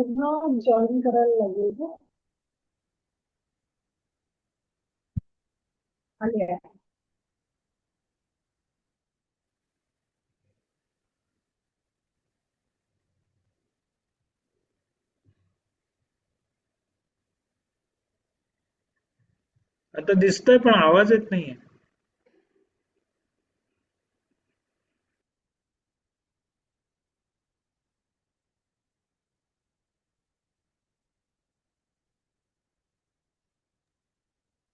पूर्ण जॉईन करायला लागेल ना. आली आहे. आता दिसतंय पण आवाज येत नाहीये.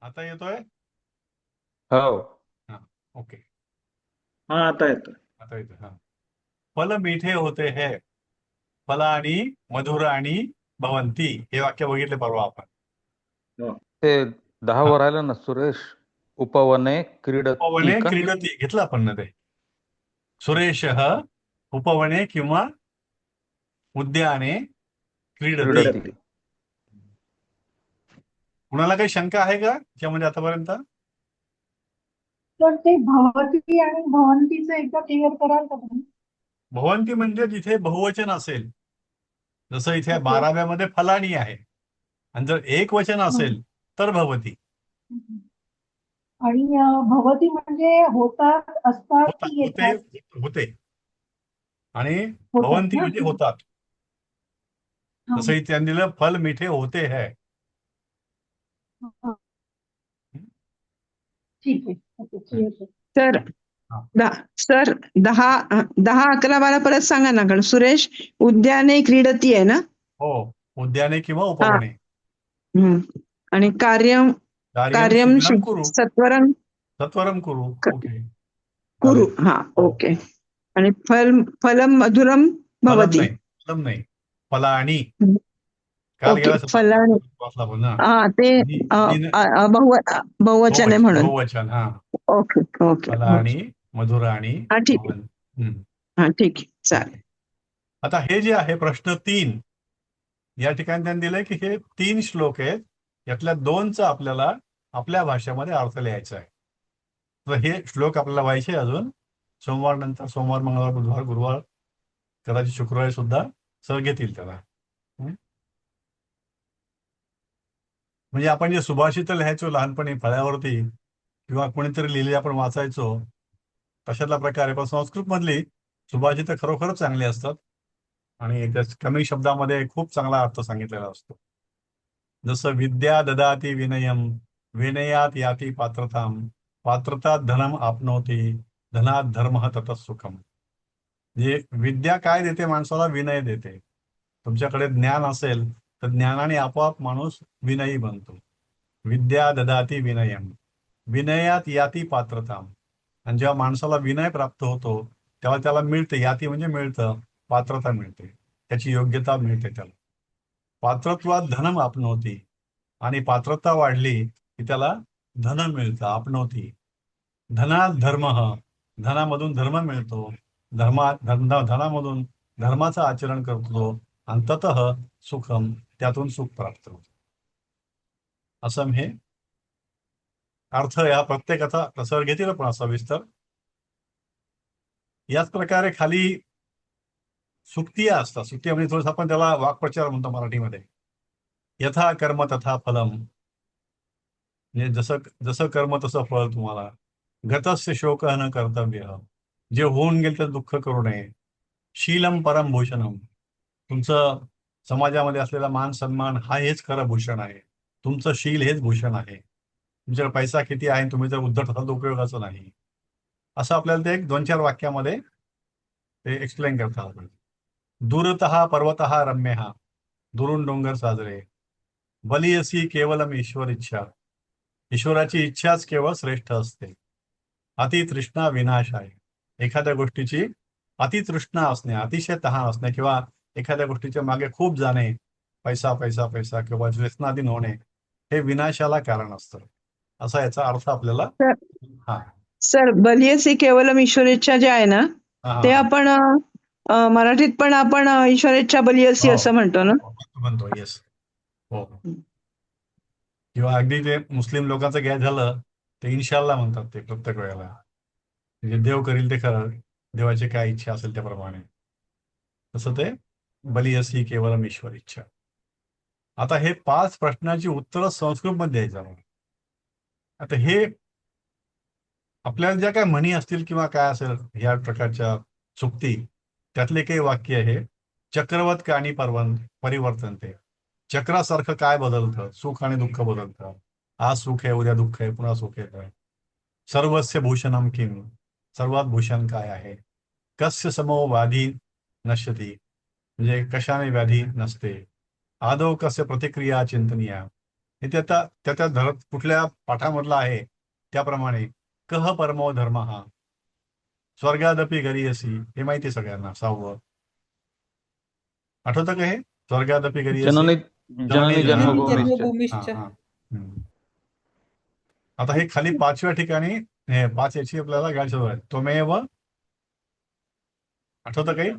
आता येतोय? हो. हा. ओके. हा आता येतोय. आता येतोय. हा. फल मीठे होते है, फल आणि मधुर आणि भवंती, हे वाक्य बघितले परवा आपण. हो. ते 10 हा. वर राहिलं ना सुरेश. उपवने क्रीडती उपवने का? क्रीडती घेतलं आपण ना ते. सुरेश उपवने किंवा उद्याने क्रीडती. क्रीडती. कुणाला काही शंका आहे का त्यामध्ये आतापर्यंत? तर ते भवती आणि भवंतीचं एकदा क्लिअर कराल का तुम्ही? भवंती म्हणजे जिथे बहुवचन असेल, जसं इथे ओके. 12व्यामध्ये फलानी आहे, आणि जर एक वचन हम्म. असेल तर भवती. आणि भवती म्हणजे होतात, असतात की होते येतात? होते आणि होतात भवंती ना. म्हणजे होतात. हा. जसं इथे त्यांनी दिलं फल मिठे होते है. हा. ठीक आहे. ओके, क्लिअर आहे. तर हा. सर 10, 10, 11, 12 परत सांगा ना. कारण सुरेश उद्याने क्रीडती आहे ना. हो, उद्याने किंवा हा. उपवने. हम्म. आणि कार्यम कार्यम कार्यम शीघ्रम कुरु, सत्वरम सत्वरम कुरु. ओके, कुरु. चालेल. हा. हो. ओके. आणि फलम मधुरम फलम भवती. नाही, फलम नाही, फलानी. काल ओके. गेला फलानी. वाचला आपण ना. हा ते बहुवचन आहे म्हणून. बहुवचन. हा. ओके ओके फलानी, ओके. मधुर आणि हा ठीक आहे. भवन. हम्म. हा ठीक आहे, चालेल. आता हे जे आहे प्रश्न 3, या ठिकाणी त्यांनी दिलंय की हे 3 श्लोक आहेत, यातल्या 2चा आपल्याला आपल्या भाषेमध्ये अर्थ लिहायचा आहे. तर हे श्लोक आपल्याला व्हायचे अजून सोमवार नंतर, सोमवार, मंगळवार, बुधवार, गुरुवार, कदाचित शुक्रवारी सुद्धा सर घेतील त्याला. म्हणजे आपण जे सुभाषित लिहायचो लहानपणी फळ्यावरती किंवा कोणीतरी लिहिले आपण वाचायचो, तशातला प्रकार आहे. पण संस्कृतमधली सुभाषित खरोखरच चांगली असतात आणि कमी शब्दामध्ये खूप चांगला अर्थ सांगितलेला असतो. जसं विद्या ददाती विनयम, विनयात याती पात्रताम, पात्रता धनम आपनोती, धनात धर्म ततः सुखम. म्हणजे विद्या काय देते माणसाला? विनय देते. तुमच्याकडे ज्ञान असेल तर ज्ञानाने आपोआप माणूस विनयी बनतो. विद्या ददाती विनयम, विनयात याती पात्रताम. आणि जेव्हा माणसाला विनय प्राप्त होतो तेव्हा त्याला मिळते, याती म्हणजे मिळतं, पात्रता मिळते, त्याची योग्यता मिळते त्याला. पात्रत्वात धनम आपनोती, आणि पात्रता वाढली की त्याला धन मिळतं, आपनोती. धनात धर्म, धनामधून धर्म मिळतो, धनामधून धर्माचं आचरण करतो, आणि ततः सुखम, त्यातून सुख प्राप्त होतं. असं हे अर्थ या प्रत्येकाचा प्रसर घेतील पण सविस्तर. याच प्रकारे खाली सुक्तिया असतात. सुक्तिया म्हणजे थोडंसं आपण त्याला वाक्प्रचार म्हणतो मराठीमध्ये. यथा कर्म तथा फलम, म्हणजे जसं जसं कर्म तसं फळ तुम्हाला. गतस्य शोक न कर्तव्य, जे होऊन गेले तर दुःख करू नये. शीलम परम भूषणम, तुमचं समाजामध्ये असलेला मान सन्मान हा हेच खरं भूषण आहे. तुमचं शील हेच भूषण आहे. तुमच्याकडे पैसा किती आहे, तुम्ही जर उद्धट असाल तर उपयोगाचं नाही. असं आपल्याला ते 1-2-4 वाक्यामध्ये ते एक्सप्लेन करतात. दूरतः पर्वतः रम्यः, दुरून डोंगर साजरे. बलियसी केवलम ईश्वर इच्छा, ईश्वराची इच्छाच केवळ श्रेष्ठ असते. अतितृष्णा विनाश आहे, एखाद्या गोष्टीची अतितृष्णा असणे, अतिशय तहान असणे, किंवा एखाद्या गोष्टीच्या मागे खूप जाणे, पैसा पैसा पैसा किंवा व्यसनाधीन होणे, हे विनाशाला कारण असतं. असा याचा अर्थ आपल्याला. सर हा सर बलियसी केवलम ईश्वरेच्छा जे आहे ना, हा ते हा. आपण मराठीत पण आपण ईश्वरेच्छा बलियसी हो, असं म्हणतो ना. म्हणतो. येस. हो. किंवा अगदी ते मुस्लिम लोकांचं घ्यायचं झालं ते इन्शाल्लाह म्हणतात ते प्रत्येक वेळेला. म्हणजे देव करील ते खरं, देवाची काय इच्छा असेल त्याप्रमाणे. तसं ते बलियसी केवलम ईश्वर इच्छा. आता हे 5 प्रश्नाची उत्तरं संस्कृतमध्ये द्यायचं आहे. आता हे आपल्याला ज्या काय म्हणी असतील किंवा काय असेल ह्या प्रकारच्या सुक्ती, त्यातले काही वाक्य आहे. चक्रवत काणी परिवर्तनते. चक्रासारखं काय बदलतं? सुख आणि दुःख बदलतं. आज सुख आहे, उद्या दुःख आहे, पुन्हा सुख येतं. सर्वस्य भूषणम किम. सर्वात भूषण काय आहे? कस्य समो व्याधी नश्यती. म्हणजे कशाने व्याधी नसते. आदौ कस्य प्रतिक्रिया चिंतनीय. हे त्या धरत कुठल्या पाठामधला आहे त्याप्रमाणे कह परमो धर्म हा स्वर्गादपी गरीयसी. हे माहिती आहे सगळ्यांना. 6वं आठवतं का हे? स्वर्गादपी गरीयसी. जननी जननी जननी जन्मभूमीश्च. जन्मभूमीश्च. हा. आता हे खाली 5व्या ठिकाणी हे 5 याची आपल्याला गाडी शोधावी. त्वमेव आठवतं काही?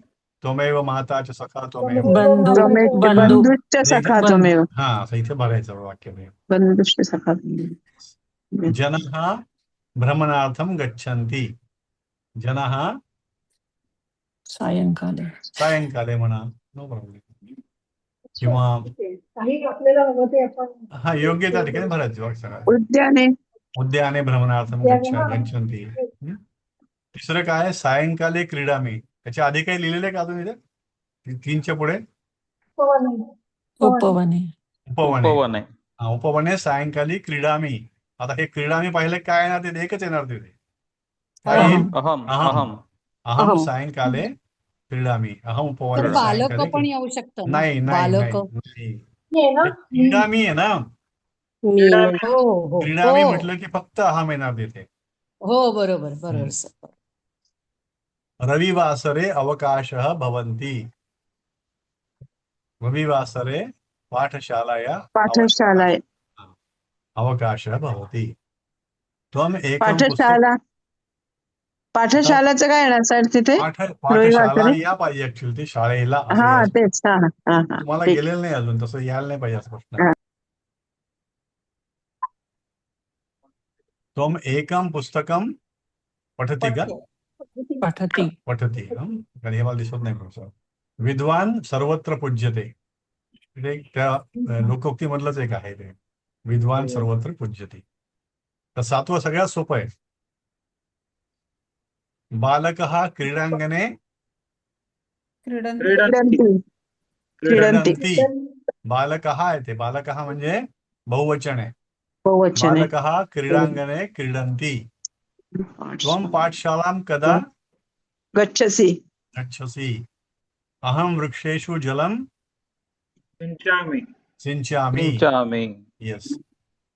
त्वमेव माताच सखा त्वमेव. बंधू. बंधुश्च सखा त्वमेव. हा असं इथे भरायचं वाक्य. बंधुश्च सखा त्वमेव. जनः भ्रमणार्थम गच्छन्ति. जनः सायंकाले म्हणा. No problem. किंवा काही आपल्याला हवं ते आपण हा योग्य त्या ठिकाणी भरायचं वाक्य. उद्याने उद्याने भ्रमणार्थम उद्याने, गच्छन्ति. तिसरं काय? सायंकाले क्रीडामी. त्याच्या आधी काही लिहिलेलं आहे का अजून इथे? 3च्या पुढे उपवने. उपवने. हा, उपवने सायंकाली क्रीडामी. आता हे क्रीडामी पाहिलं काय येणार तिथे? एकच येणार तिथे. काय येईल? अहम अहम. अहम अहम सायंकाले क्रीडामी. अहम उपवने तर बालक सायंकाले पण येऊ शकतं ना. नाही बालक. क्रीडामी आहे ना. हो क्रीडामी हो म्हटलं की फक्त अहम येणार तिथे. हो बरोबर सर. रविवासरे अवकाशः भवन्ति. रविवासरे पाठशालाया पाठशालाय. अवकाशः भवति. त्वम् एकं पुस्तकं. पाठशालाचं काय येणार सर तिथे? पाठशाला या पाहिजे ऍक्च्युअली. ती शाळेला असं हा यायचं. तेच. हा तुम्हाला ठीक. गेलेलं नाही अजून, तसं यायला नाही पाहिजे असं प्रश्न. हा. त्वम् एकं पुस्तकं पठति का? पठती. पठति. कारण हे मला दिसत नाही प्रोफेसर. विद्वान सर्वत्र पूज्यते. ते त्या लोकोक्तीमधलंच एक आहे ते. विद्वान सर्वत्र पूज्यते. तर 7वं सगळ्यात सोपं आहे. बालकः क्रीडांगणे क्रीडन्ति. क्रीडन्ति. बालकः आहे ते. बालकः म्हणजे बहुवचन आहे. बहुवचन आहे. बालकः क्रीडांगणे क्रीडन्ति. त्वं पाठशालां कदा गच्छसि. गच्छसि. अहं वृक्षेषु जलं सिंचामि. सिंचामि. सिंचामि. येस.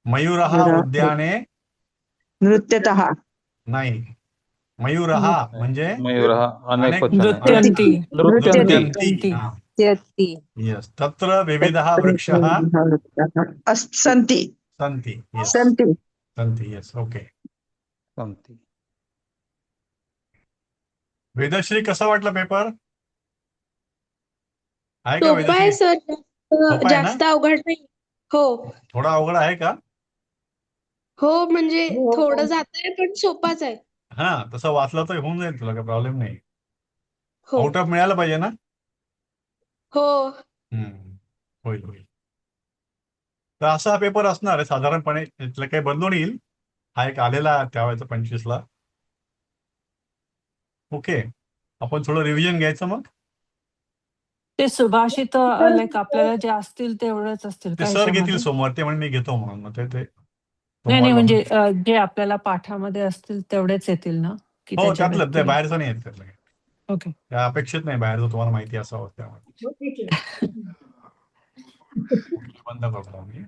मयूरः उद्याने नृत्यतः. नाही. मयूरः म्हणजे मयूरः अनेक वचन. नृत्यन्ति. नृत्यन्ति. हा. येस. तत्र विविधः वृक्षः सन्ति. सन्ति. येस. सन्ति. सन्ति. येस. ओके. संती. वेदश्री कसा वाटला पेपर? आहे का सोपं आहे वेदश्री? सर. सोपं आहे ना? जास्त अवघड नाही. हो थोडा अवघड आहे का? हो म्हणजे थोडं जातंय पण सोपाच आहे. हा तसं वाचलं तर होऊन जाईल तुला, काही प्रॉब्लेम नाही. हो आउट ऑफ मिळालं पाहिजे ना? हो होईल होईल. तर असा हा पेपर असणार आहे साधारणपणे. त्यातलं काही बदलून येईल. हा एक आलेला त्यावेळेचा 25ला. ओके. आपण थोडं रिव्हिजन घ्यायचं मग. ते सुभाषित लाईक आपल्याला जे असतील तेवढेच असतील ते का सर घेतील ह्याच्यामध्ये? सोमवार. ते म्हणून मी घेतो म्हणून मग ते नाही सोमवार म्हणजे जे आपल्याला पाठामध्ये असतील तेवढेच येतील ना की हो त्याच्या त्यातलं ते व्यतिरिक्त? बाहेरचं नाही येत त्यातलं. ओके. त्या अपेक्षित नाही बाहेरचं तुम्हाला माहिती असावं त्यामुळे बंद करतो आम्ही.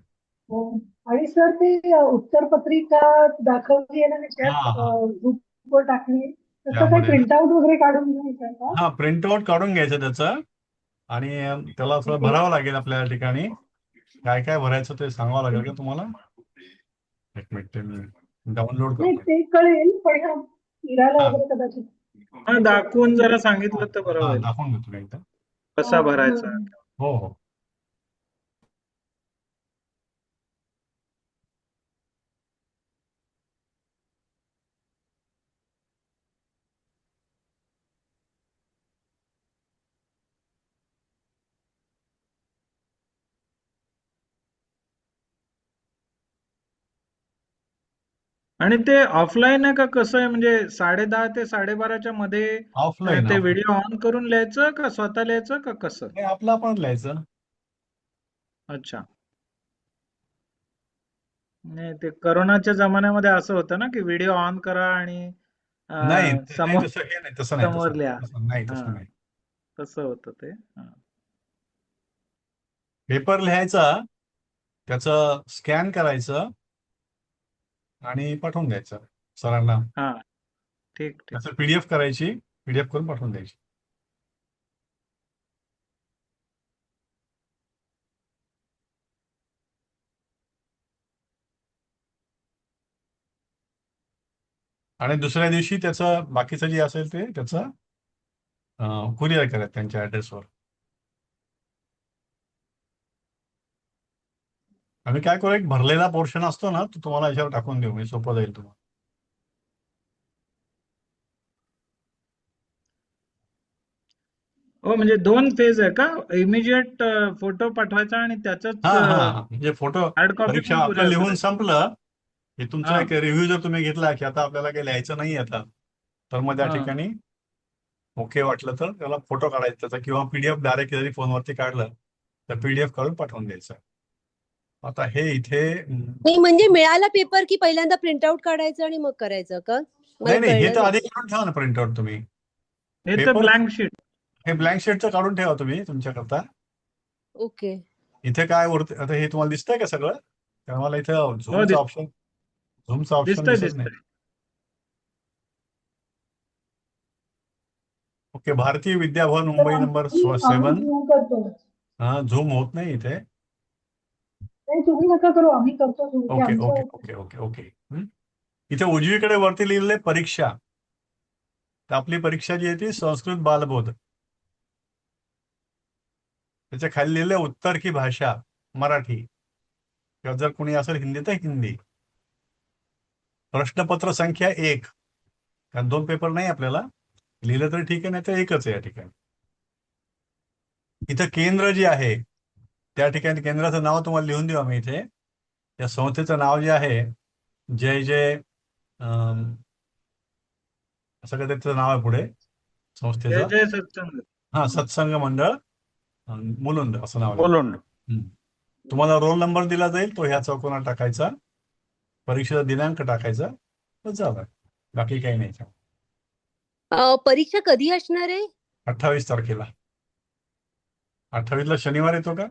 आणि सर ते उत्तरपत्रिका दाखवली आहे ना त्याच्यात हा, हा. ग्रुपवर टाकली, तसं काही त्यामध्ये प्रिंटआउट वगैरे काढून घ्यायचं का? हा प्रिंटआउट काढून घ्यायचं त्याचं. आणि त्याला थोडं भरावं लागेल आपल्या ठिकाणी. काय काय भरायचं ते सांगावं लागेल का तुम्हाला? एक मिनिट मी डाउनलोड नाही करतो. ते कळेल पण फिरायला हा. वगैरे कदाचित. हा दाखवून जरा सांगितलं तर बरं हा होईल. दाखवून घेतो मी एकदा. कसा भरायचा. हो हो. आणि ते ऑफलाईन आहे का कसं आहे, म्हणजे 10:30 ते 12:30च्या मध्ये ऑफलाईन ते व्हिडिओ ऑन करून लिहायचं का स्वतः लिहायचं का कसं? आपलं आपण लिहायचं. अच्छा. नाही, ते करोनाच्या जमान्यामध्ये असं होतं ना की व्हिडिओ ऑन करा आणि नाही नाही समोर तसं हे नाही तसं नाही समोर तसं लिहा. तसं नाही हा, तसं नाही. तसं होतं ते. हा. पेपर लिहायचा, त्याचं स्कॅन करायचं आणि पाठवून द्यायचं सरांना. हा, ठीक ठीक. त्याचं PDF करायची, PDF करून पाठवून द्यायची. आणि दुसऱ्या दिवशी त्याचं बाकीचं जे असेल ते त्याचं कुरिअर करा त्यांच्या ऍड्रेसवर. आम्ही काय करू, एक भरलेला पोर्शन असतो ना, तो तुम्हाला याच्यावर टाकून देऊ, म्हणजे सोपं जाईल तुम्हाला. हो, म्हणजे 2 फेज आहे का? इमिजिएट फोटो पाठवायचा आणि त्याचाच हा हा म्हणजे फोटो हार्ड कॉपी परीक्षा पण आपलं कुरिअर लिहून करायचं. संपलं की तुमचा हा एक रिव्ह्यू जर तुम्ही घेतला की आता आपल्याला काही लिहायचं नाही आता, तर मग त्या हा. ठिकाणी ओके वाटलं तर त्याला फोटो काढायचा त्याचा, किंवा PDF डायरेक्ट जरी फोनवरती काढलं तर PDF काढून पाठवून द्यायचं. आता हे इथे नाही म्हणजे मिळाला पेपर की पहिल्यांदा प्रिंटआउट काढायचं आणि मग करायचं का? मला नाही नाही, हे कळलं तर नाही. आधी काढून ठेवा ना प्रिंटआउट तुम्ही. हे तर पेपर ब्लँक शीट. हे ब्लँक शीटचं काढून ठेवा तुम्ही तुमच्याकरता. ओके. इथे काय वरती आता हे तुम्हाला दिसतंय का सगळं? कारण मला इथे हो, झूमचं ऑप्शन दिसतंय दिसत नाही. दिसतंय. ओके, भारतीय विद्याभवन तर मुंबई नंबर आम्ही 7. Zoom करतो. हा, झूम होत नाही इथे. नाही, तुम्ही नका करू, आम्ही करतो Zoom. ते ओके आमचं ओके ओके ओके ओके इथे उजवीकडे वरती लिहिलेलं आहे परीक्षा. तर आपली परीक्षा जी आहे ती संस्कृत बालबोध. त्याच्या खाली लिहिलं आहे उत्तर की भाषा मराठी, किंवा जर कोणी असेल हिंदी तर हिंदी. प्रश्नपत्र संख्या 1, कारण 2 पेपर नाही आपल्याला, लिहिलं तरी ठीक आहे, नाही तर एकच आहे या ठिकाणी. इथं केंद्र जे आहे त्या ठिकाणी केंद्राचं नाव तुम्हाला लिहून देऊ आम्ही इथे. या संस्थेचं नाव जे आहे जय जय असं काय त्याचं नाव आहे पुढे जय संस्थेचं. जय सत्संग. हा, सत्संग मंडळ मुलुंड असं नाव आहे. मुलुंड. तुम्हाला रोल नंबर दिला जाईल, तो ह्या चौकोनात टाकायचा, परीक्षेचा दिनांक टाकायचा, तर झालं. बाकी काही नाही. परीक्षा कधी असणार आहे? 28 तारखेला. 28ला शनिवार येतो का?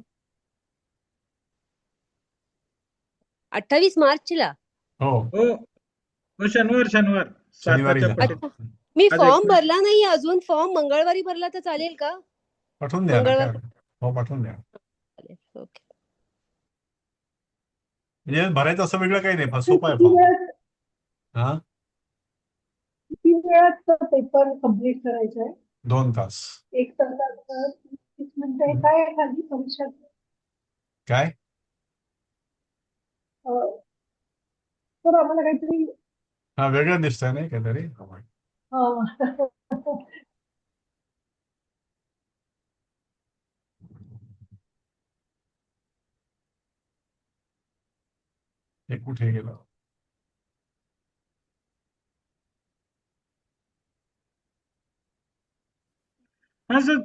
28 मार्चला. हो, हो, शनिवार शनिवारी साताच्या जा. पटीत. अच्छा. मी आज फॉर्म 19. भरला नाही अजून. फॉर्म मंगळवारी भरला तर चालेल का? पाठवून द्या ना. मंगळवार. काय हो, पाठवून द्या. चालेल. ओके. म्हणजे भरायचं असं वेगळं काही नाही, सोपं आहे किती फॉर्म. वेळात हा, किती वेळात पेपर कम्प्लीट करायचा आहे? 2 तास. 1 तासात 30 मिनिटं. हे काय आहे खाली परीक्षा? काय? तर आम्हाला काहीतरी हा, वेगळं दिसतंय नाही काहीतरी. हे कुठे गेलं? हा सर,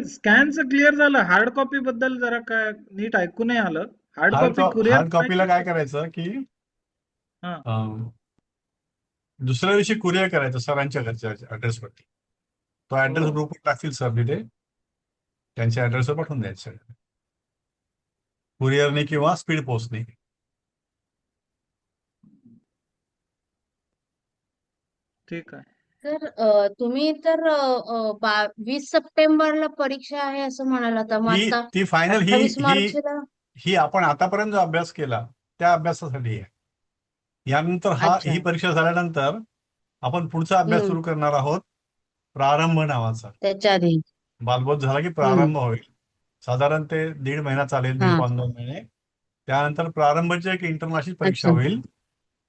स्कॅनचं क्लिअर झालं. हार्ड कॉपी बद्दल जरा काय नीट ऐकू नाही आलं. हार्ड कॉपी कुरिअर हार्ड कॉपीला काय करायचं की हा. दुसऱ्या दिवशी कुरिअर करायचं सरांच्या घरच्या ऍड्रेसवरती. तो ऍड्रेस हो. ग्रुपवर टाकतील सर तिथे, त्यांच्या ऍड्रेसवर पाठवून द्यायचं कुरिअरने किंवा स्पीड पोस्टने. ठीक आहे. तर तुम्ही तर 20 सप्टेंबरला परीक्षा आहे असं म्हणाला तर मग आता ती फायनल 28 मार्चला. ही आपण आतापर्यंत जो अभ्यास केला त्या अभ्यासासाठी आहे. यानंतर अच्छा. ही परीक्षा झाल्यानंतर आपण पुढचा अभ्यास सुरू करणार आहोत, प्रारंभ नावाचा. त्याच्या आधी. बालबोध झाला की प्रारंभ होईल. साधारण ते 1.5 महिना चालेल, 1.5-2 महिने. त्यानंतर प्रारंभची एक इंटरनॅशनल परीक्षा अच्छा. होईल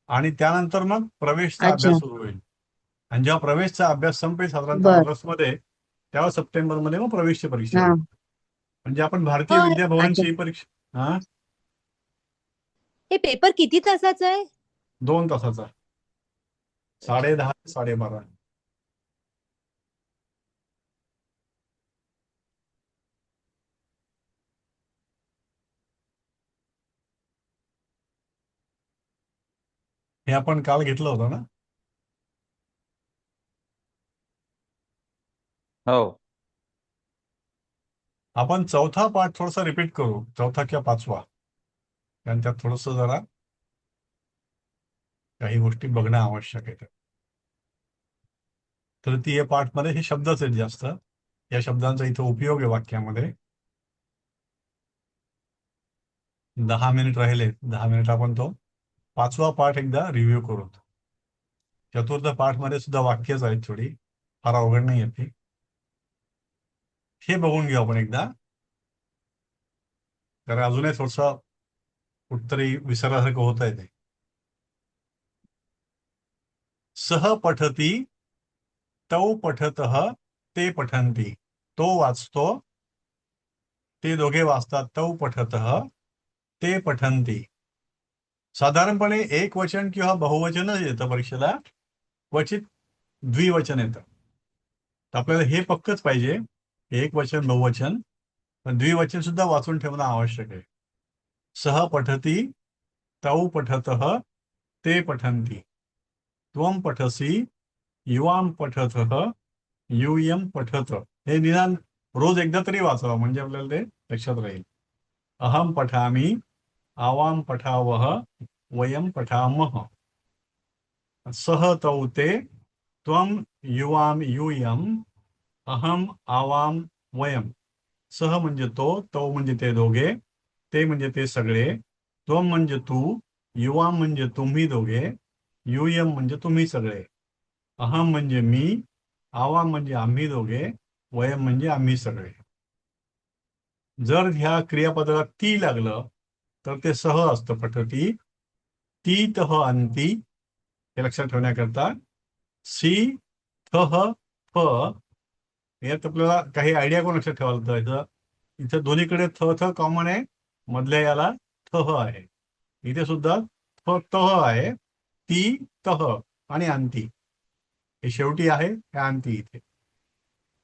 आणि त्यानंतर मग प्रवेशचा अच्छा. अभ्यास सुरू होईल. आणि जेव्हा प्रवेशचा अभ्यास संपेल साधारणतः बर. ऑगस्टमध्ये, तेव्हा सप्टेंबरमध्ये मग प्रवेशची परीक्षा हा. होईल. म्हणजे आपण भारतीय हो. विद्याभवनची ही परीक्षा हे पेपर किती तासाचा आहे? 2 तासाचा. 10:30 ते 12:30. हे आपण काल घेतलं होतं ना? हो. आपण चौथा पाठ थोडासा रिपीट करू, चौथा किंवा पाचवा, कारण त्यात थोडस जरा काही गोष्टी बघणं आवश्यक आहे. तृतीय पाठमध्ये हे शब्दच आहेत जास्त. या शब्दांचा इथं उपयोग आहे वाक्यामध्ये. 10 मिनिट राहिले, 10 मिनिट आपण तो पाचवा पाठ एकदा रिव्ह्यू करू. चतुर्थ पाठमध्ये सुद्धा वाक्यच आहेत, थोडी फार अवघड नाही येते. हे बघून घेऊ आपण एकदा, कारण अजूनही थोडस कुठतरी विसरल्यासारखं होत आहे ते. सह पठती तौ पठतः ते पठंती. तो वाचतो, ते दोघे वाचतात. तौ पठतः ते पठंती. साधारणपणे एक वचन किंवा बहुवचनच येतं परीक्षेला, क्वचित द्विवचन येतं. तर आपल्याला हे पक्कच पाहिजे, एक वचन बहुवचन, पण द्विवचन सुद्धा वाचून ठेवणं आवश्यक आहे. सह पठती तौ पठतः ते पठंती. त्वं पठसी युवां पठतः यूयं पठत. हे निदान रोज एकदा तरी वाचावं, म्हणजे आपल्याला ते लक्षात राहील. अहम पठामि आवां पठावः वयं पठामः. सह तौ ते त्वं युवां यूयं अहम आवां वयं. सह म्हणजे तो, तौ म्हणजे ते दोघे, ते म्हणजे ते सगळे, त्वं म्हणजे तू, युवां म्हणजे तुम्ही दोघे, यूयं म्हणजे तुम्ही सगळे, अहम म्हणजे मी, आवाम म्हणजे आम्ही दोघे, वयम म्हणजे आम्ही सगळे. जर ह्या क्रियापदाला ती लागलं तर ते सह असतं, पठती. ती तह अंती, हे लक्षात ठेवण्याकरता. सी थह फ, यात आपल्याला काही आयडिया कोण लक्षात ठेवायला जायचं. इथं दोन्हीकडे थ थ कॉमन आहे, मधल्या याला थह आहे. इथे सुद्धा थ तह आहे. ती तह आणि अंती, हे शेवटी आहे, हे अंती इथे.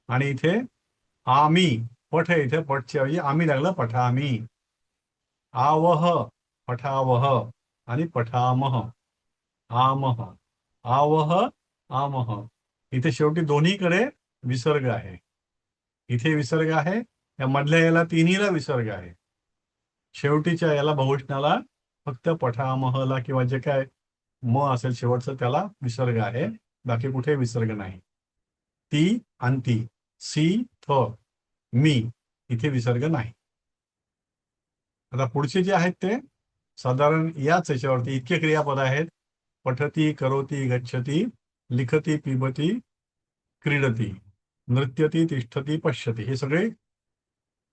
आणि इथे आम्ही, पठ आहे इथे, पठच्या ऐवजी आम्ही लागलं, पठामी. आवह पठावह आणि पठामह, आमह. आवह आमह. इथे शेवटी दोन्हीकडे विसर्ग आहे. इथे विसर्ग आहे, या मधल्या याला तिन्हीला विसर्ग आहे. शेवटीच्या याला बहुवचनाला फक्त पठामहला किंवा जे काय म असेल शेवटचं त्याला विसर्ग आहे, बाकी कुठे विसर्ग नाही. ती अंती, सी थ, मी, इथे विसर्ग नाही. आता पुढचे जे आहेत ते साधारण याच याच्यावरती इतके क्रियापद आहेत. पठती, करोती, गच्छती, लिखती, पिबती, क्रीडती, नृत्यती, तिष्ठती, पश्यती, हे सगळे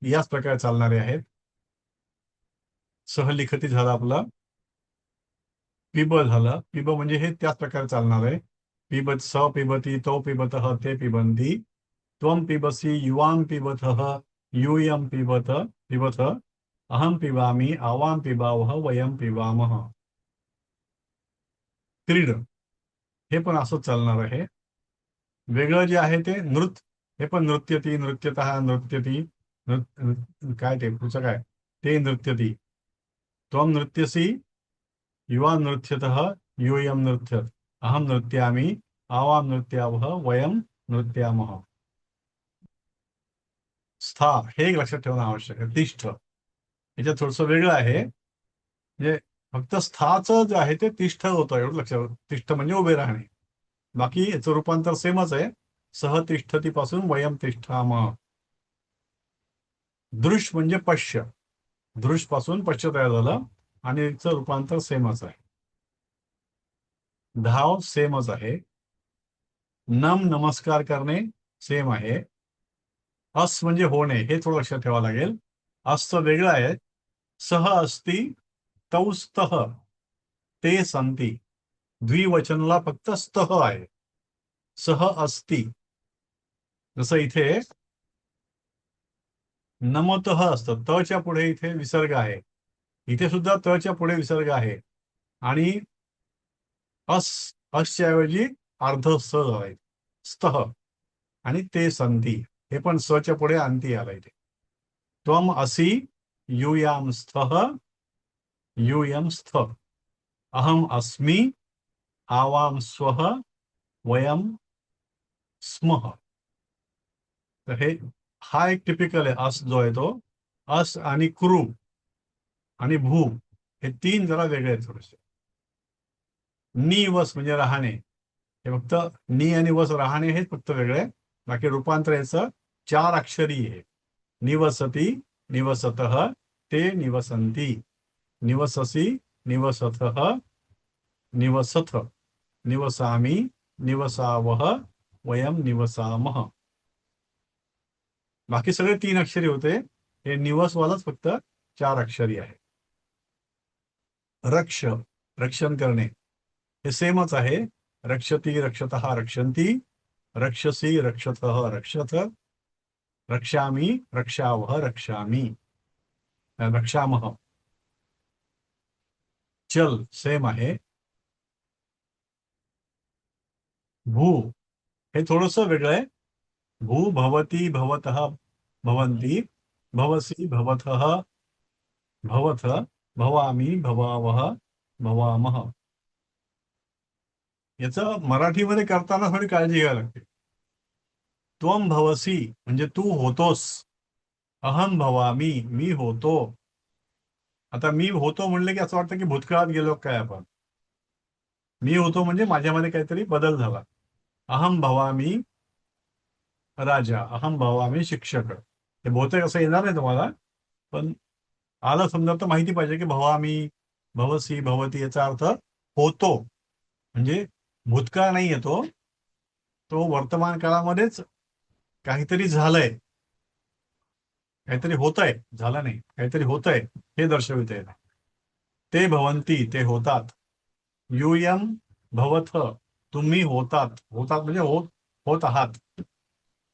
याच प्रकारे चालणारे आहेत. सहलिखती झालं आपलं. पिब झालं, पिब म्हणजे हे त्याच प्रकारे चालणार आहे. पिबत, स पिबती, तो पिबतः, ते पिबंती, त्वं पिबसी, युवां पिबतः, यूयं पिबत पिबथ, अहम पिबामी, आवां पिबावः, वयं पिबामः. क्रीड, हे पण असं चालणार आहे. वेगळं जे आहे ते नृत्य, हे पण नृत्यती, नृत्यतः, नृत्यती, काय ते पुढचं काय, ते नृत्यती. त्वं नृत्यसी, युवा नृत्यतः, यूयं नृत्यत, अहम नृत्यामी, आवां नृत्यावः, वयं नृत्यामः. स्था, हे लक्षात ठेवणं आवश्यक आहे. तिष्ठ, याच्यात थोडस वेगळं आहे, म्हणजे फक्त स्थाचं जे आहे ते तिष्ठ होतं, एवढं लक्षात. तिष्ठ म्हणजे उभे राहणे, बाकी याचं रूपांतर सेमच आहे. सह तिष्ठती पासून वयम तिष्ठामः. दृश म्हणजे पश्य, दृश पासून पश्य तयार झालं आणि याचं रूपांतर सेमच आहे. धाव सेमच आहे. नम, नमस्कार करणे, सेम आहे. अस म्हणजे होणे, हे थोडं लक्षात ठेवावं लागेल. असचं वेगळं आहे. सह अस्ति, तौ स्तः, ते संती. द्विवचनला फक्त स्तः आहे. सह अस्ति, जसं इथे नमतः असतं, तच्या पुढे इथे विसर्ग आहे. इथे सुद्धा तच्या पुढे विसर्ग आहे. आणि असच्या ऐवजी अर्ध स झालाय, स्तः. आणि ते संती, हे पण सच्या पुढे अंती आलाय ते. त्वम असि यूयाम स्थः यूयम स्थ, अहम अस्मि आवाम स्वः वयम स्मः. तर हे हा एक टिपिकल आहे अस जो आहे तो. अस आणि क्रू आणि भू हे तीन जरा वेगळे आहेत थोडेसे. नी वस म्हणजे राहणे, हे फक्त नी आणि वस राहणे हेच फक्त वेगळे. बाकी रूपांतर याचं 4 अक्षरी आहे. निवसती, निवसतः, ते निवसंती, निवससी, निवसतः, निवसथ, निवसामि, निवसावह, वयम निवसामः. बाकी सगळे 3 अक्षरी होते. हे निवसवालाच फक्त 4 अक्षरी आहे. रक्ष, रक्षण करणे, हे सेमच आहे. रक्षती, रक्षतः, रक्षन्ति, रक्षसी, रक्षतः, रक्षथ, रक्षामि, रक्षावह, रक्षामि, रक्षामः. चल सेम आहे. भू हे थोडस वेगळं आहे. भू भवती, भवतः, भवन्ति, भवसि, भवथः, भवथ, भवामि, भवावह, भवामः. याचं मराठीमध्ये करताना थोडी काळजी घ्यावी लागते. त्वम भवसी म्हणजे तू होतोस. अहम भवामी, मी होतो. आता मी होतो म्हणले की असं वाटतं की भूतकाळात गेलो काय आपण. मी होतो म्हणजे माझ्यामध्ये काहीतरी बदल झाला. अहम भवामी राजा, अहम भवामी शिक्षक. हे बहुतेक असं येणार नाही तुम्हाला, पण आलं समजा तर माहिती पाहिजे की भवामी, भवसी, भवती याचा अर्थ होतो. म्हणजे भूतकाळ नाही येतो, तो वर्तमान काळामध्येच काहीतरी झालंय, काहीतरी होतंय, झालं नाही, काहीतरी होतंय हे दर्शवित आहे. ते भवंती, ते होतात. यूयम भवथ, तुम्ही होतात, होतात म्हणजे होत आहात.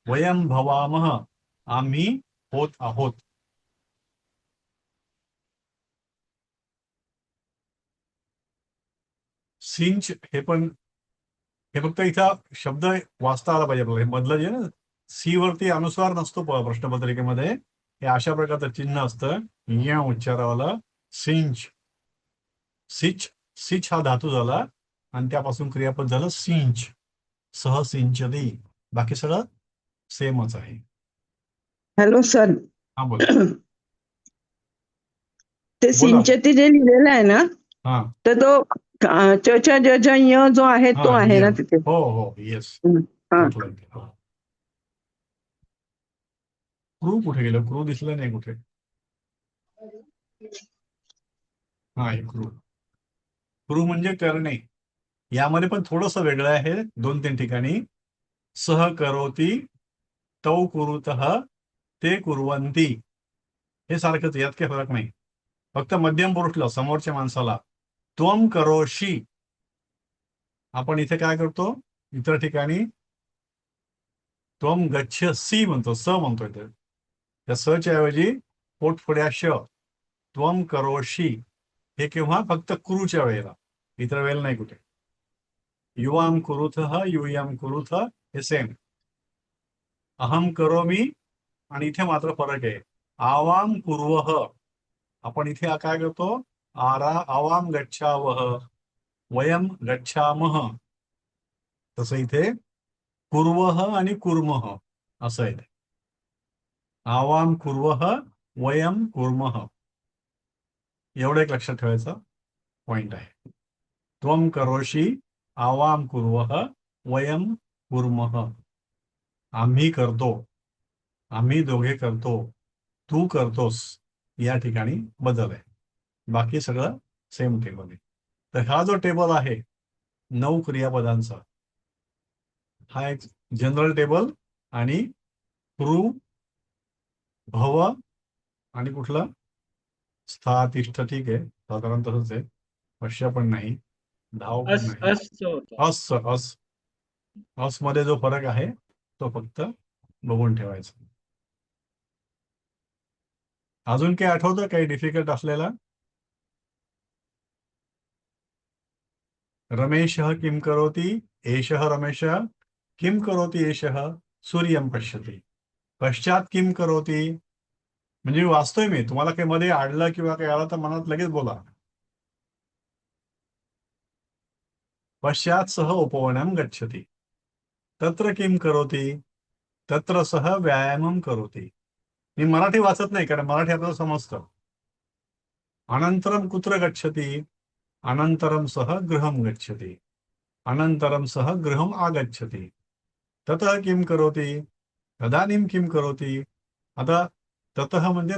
वयम भवामः, आम्ही होत आहोत. सिंच हे पण, हे फक्त इथं शब्द वाचता आला पाहिजे आपल्याला. हे मधलं जे ना सी वरती अनुस्वार नसतो प्रश्नपत्रिकेमध्ये, हे अशा प्रकारचं चिन्ह असतं या उच्चारावाला. सिंच, सिच, सिच हा धातू झाला आणि त्यापासून क्रियापद झालं सिंच, सहसिंचती. बाकी सगळं सेमच आहे. हॅलो सर, हा बोला. ते बोला. सिंचती जे लिहिलेलं आहे ना, हा तर तो च च ज ज य जो आहे तो हा आहे ना या. तिथे. हो हो येस. हा. क्रू कुठे गेलं? क्रू दिसलं नाही कुठे. हा हे क्रू. क्रू म्हणजे करणे. यामध्ये पण थोडस वेगळं आहे 2-3 ठिकाणी. सह करोती, तौ कुरुतः, ते कुर्वन्ति. हे सारखंच, यात काही फरक नाही. फक्त मध्यम पुरुषला, समोरच्या माणसाला त्वम करोशी. आपण इथे काय करतो, इतर ठिकाणी त्वम गच्छसी म्हणतो, स म्हणतो इथे. त्या सच्या ऐवजी पोटफोड्या श, त्वम करोशी. हे केव्हा? फक्त क्रूच्या वेळेला, इतर वेळेला नाही कुठे. युवाम कुरुथः, यूयम कुरुथ हे सेम. अहम करोमी आणि इथे मात्र फरक आहे. आवाम कुर्वः. आपण इथे काय करतो, आवाम गच्छावह, वयम गच्छामः. तसं इथे कुर्वः आणि कुर्मः असं आहे. आवाम कुर्वः, वयम कुर्मः. एवढं एक लक्षात ठेवायचं पॉइंट आहे. त्वम करोशी, आवाम कुर्वः, वयम कुर्मः. आम्ही करतो, आम्ही दोघे करतो, तू करतोस. या ठिकाणी बदल आहे. बाकी सगळं सेम टेबल आहे. तर हा जो टेबल आहे 9 क्रियापदांचा, हा एक जनरल टेबल. आणि क्रू, भव आणि कुठला स्थातिष्ठ, ठीक आहे, साधारण तसंच आहे. पश्य पण नाही, धाव पण नाही. अस अस मध्ये जो फरक आहे तो फक्त बघून ठेवायचा. अजून काही आठवतं काही डिफिकल्ट असलेला? रमेशः किं करोति, एषः रमेशः किं करोति, एषः सूर्यं पश्यति. पश्चात किं करोति, म्हणजे वाचतोय मी, तुम्हाला काही मध्ये आडलं किंवा काही आलं तर मनात लगेच बोला. पश्चात सः उपवनं गच्छति. तत्र किं करोति, तत्र सः व्यायामं करोति. मी मराठी वाचत नाही कारण मराठी आपल्याला समजतं. अनन्तरं कुत्र गच्छति, अनन्तरं सः गृहं गच्छति. अनन्तरं सः गृहम् आगच्छति. ततः किं करोति, तदानीं किं करोति. आता ततः म्हणजे